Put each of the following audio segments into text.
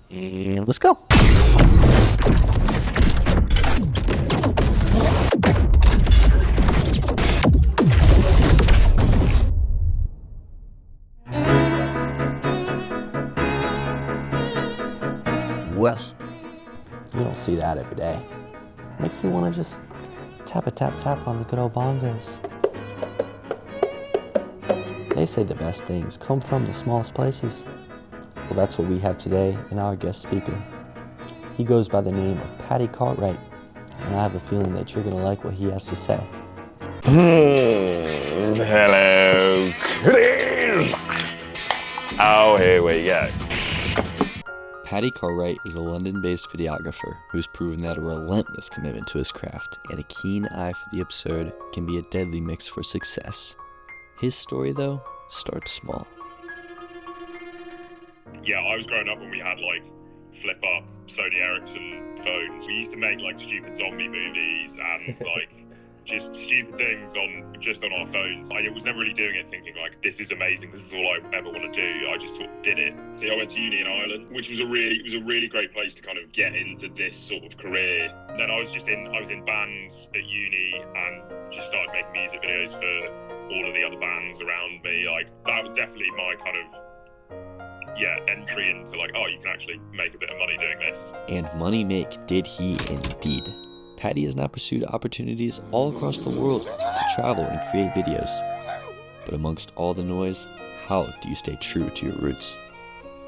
And let's go. Well, You don't see that every day. Makes me want to just tap a tap tap on the good old bongos. They say the best things come from the smallest places. Well, that's what we have today in our guest speaker. He goes by the name of Paddy Cartwright, and I have a feeling that you're gonna like what he has to say. Hello, kiddies! Oh, here we go. Paddy Cartwright is a London-based videographer who's proven that a relentless commitment to his craft and a keen eye for the absurd can be a deadly mix for success. His story, though, starts small. Yeah, I was growing up when we had like flip-up Sony Ericsson phones. We used to make like stupid zombie movies and like just stupid things on our phones. I was never really doing it thinking like, this is amazing, this is all I ever want to do. I just sort of did it. So I went to uni in Ireland, which was a really great place to kind of get into this sort of career. And then I was in bands at uni and just started making music videos for all of the other bands around me. Like that was definitely my kind of entry into like, oh, you can actually make a bit of money doing this. And money make did he indeed. Paddy has now pursued opportunities all across the world to travel and create videos. But amongst all the noise, how do you stay true to your roots?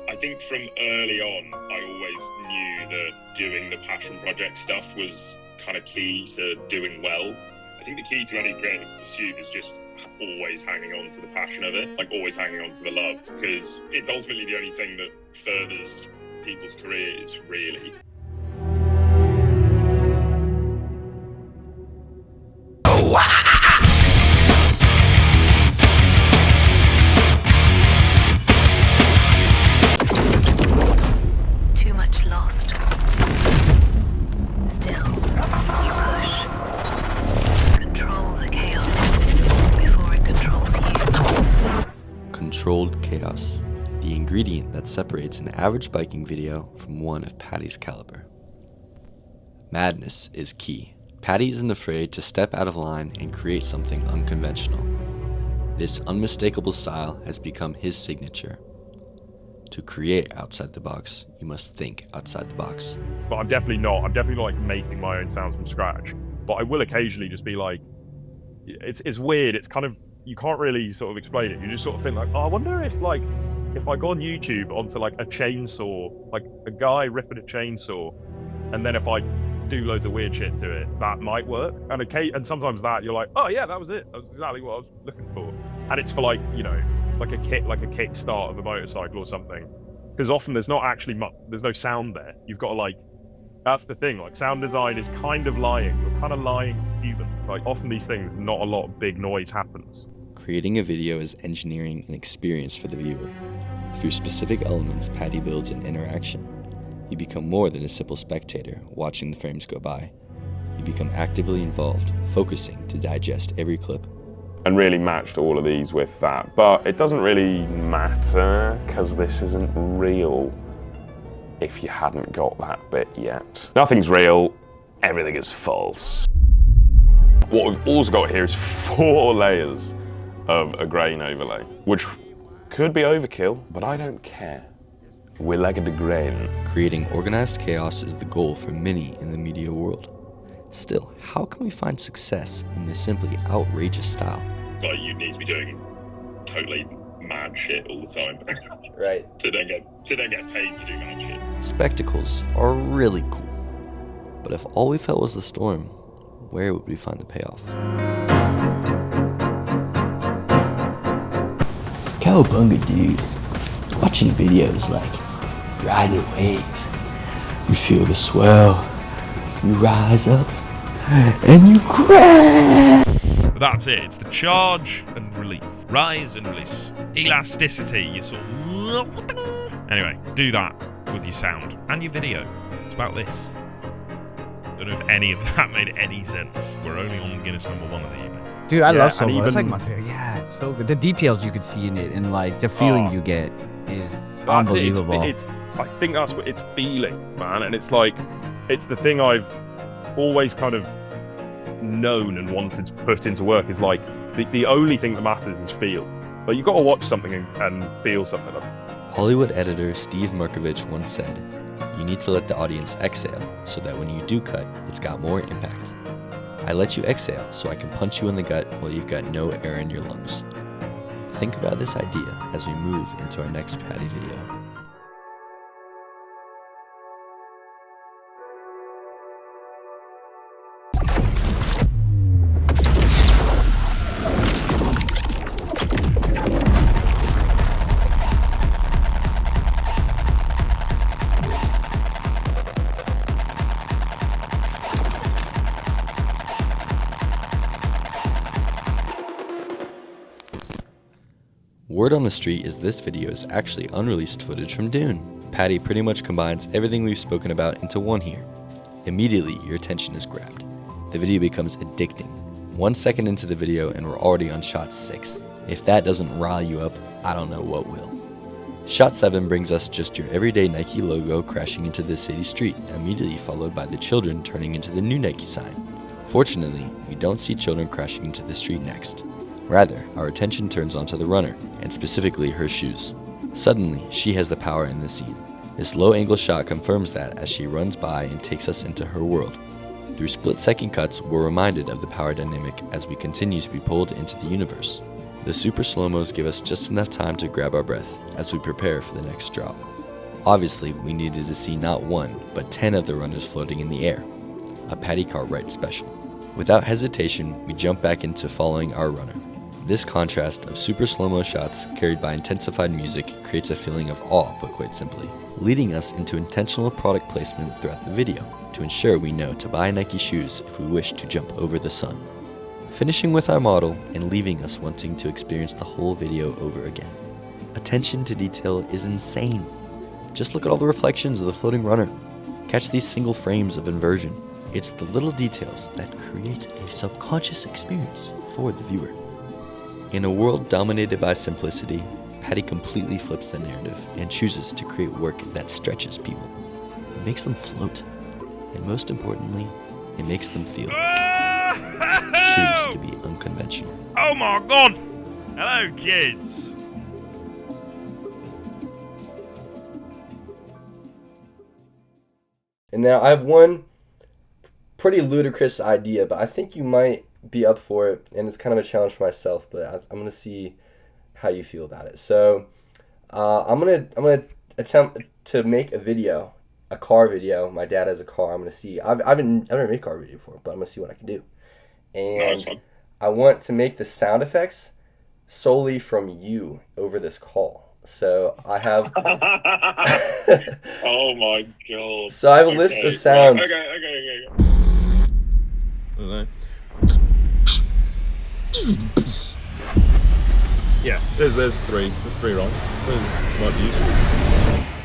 I think from early on, I always knew that doing the passion project stuff was kind of key to doing well. I think the key to any creative pursuit is just always hanging on to the passion of it, like always hanging on to the love, because it's ultimately the only thing that furthers people's careers, really. Too much lost. Still, you push. Control the chaos before it controls you. Controlled chaos, the ingredient that separates an average biking video from one of Paddy's caliber. Madness is key. Paddy isn't afraid to step out of line and create something unconventional. This unmistakable style has become his signature. To create outside the box, you must think outside the box. But I'm definitely not like making my own sounds from scratch. But I will occasionally just be like, it's weird. It's kind of, you can't really sort of explain it. You just sort of think like, oh, I wonder if I go on YouTube onto like a chainsaw, like a guy ripping a chainsaw, and then if I do loads of weird shit to it, that might work. And sometimes that you're like, oh yeah, that was it. That was exactly what I was looking for. And it's for like, you know, like a kick start of a motorcycle or something. Because often there's not actually there's no sound there. You've got to like, that's the thing, like sound design is kind of lying. You're kind of lying to humans. Like often these things, not a lot of big noise happens. Creating a video is engineering an experience for the viewer. Through specific elements, Paddy builds an interaction. You become more than a simple spectator watching the frames go by. You become actively involved, focusing to digest every clip. And really matched all of these with that. But it doesn't really matter, because this isn't real if you hadn't got that bit yet. Nothing's real, everything is false. What we've also got here is 4 layers of a grain overlay, which could be overkill, but I don't care. We like the grain. Creating organized chaos is the goal for many in the media world. Still, how can we find success in this simply outrageous style? So you need to be doing totally mad shit all the time. right. to then get paid to do mad shit. Spectacles are really cool. But if all we felt was the storm, where would we find the payoff? Cowabunga, dude. Watching videos like riding a wave. You feel the swell. You rise up and you crash. But that's it. It's the charge and release. Rise and release. Elasticity. You sort of... Anyway, do that with your sound and your video. It's about this. Don't know if any of that made any sense. We're only on Guinness #1 of the evening. Dude, I love and solo. It's like even- my favorite. Yeah, it's so good. The details you could see in it and like the feeling you get is That's it. Unbelievable. I think that's what it's feeling, man. And it's like, it's the thing I've always kind of known and wanted to put into work is like, the only thing that matters is feel. Like, you've got to watch something and feel something. Hollywood editor Steve Markovich once said, "You need to let the audience exhale so that when you do cut, it's got more impact. I let you exhale so I can punch you in the gut while you've got no air in your lungs." Think about this idea as we move into our next Paddy video. Word on the street is this video is actually unreleased footage from Dune. Paddy pretty much combines everything we've spoken about into one here. Immediately, your attention is grabbed. The video becomes addicting. 1 second into the video and we're already on shot 6. If that doesn't rile you up, I don't know what will. Shot 7 brings us just your everyday Nike logo crashing into the city street, immediately followed by the children turning into the new Nike sign. Fortunately, we don't see children crashing into the street next. Rather, our attention turns onto the runner, and specifically her shoes. Suddenly, she has the power in the scene. This low-angle shot confirms that as she runs by and takes us into her world. Through split-second cuts, we're reminded of the power dynamic as we continue to be pulled into the universe. The super slow-mos give us just enough time to grab our breath as we prepare for the next drop. Obviously, we needed to see not 1, but 10 of the runners floating in the air. A Paddy Cartwright special. Without hesitation, we jump back into following our runner. This contrast of super slow-mo shots carried by intensified music creates a feeling of awe, put quite simply, leading us into intentional product placement throughout the video to ensure we know to buy Nike shoes if we wish to jump over the sun. Finishing with our model and leaving us wanting to experience the whole video over again. Attention to detail is insane. Just look at all the reflections of the floating runner. Catch these single frames of inversion. It's the little details that create a subconscious experience for the viewer. In a world dominated by simplicity, Paddy completely flips the narrative and chooses to create work that stretches people. It makes them float, and most importantly, it makes them feel. Choose to be unconventional. Oh my god! Hello, kids! And now I have one pretty ludicrous idea, but I think you might be up for it, and it's kind of a challenge for myself, but I'm gonna see how you feel about it. So I'm gonna attempt to make a video, a car video. My dad has a car. I'm gonna see. I've never made a car video before, but I'm gonna see what I can do. And I want to make the sound effects solely from you over this call. So I have. Oh my god. So I have a list of sounds. Okay. I don't know. Yeah, there's 3. There's 3 wrong. Those might be useful.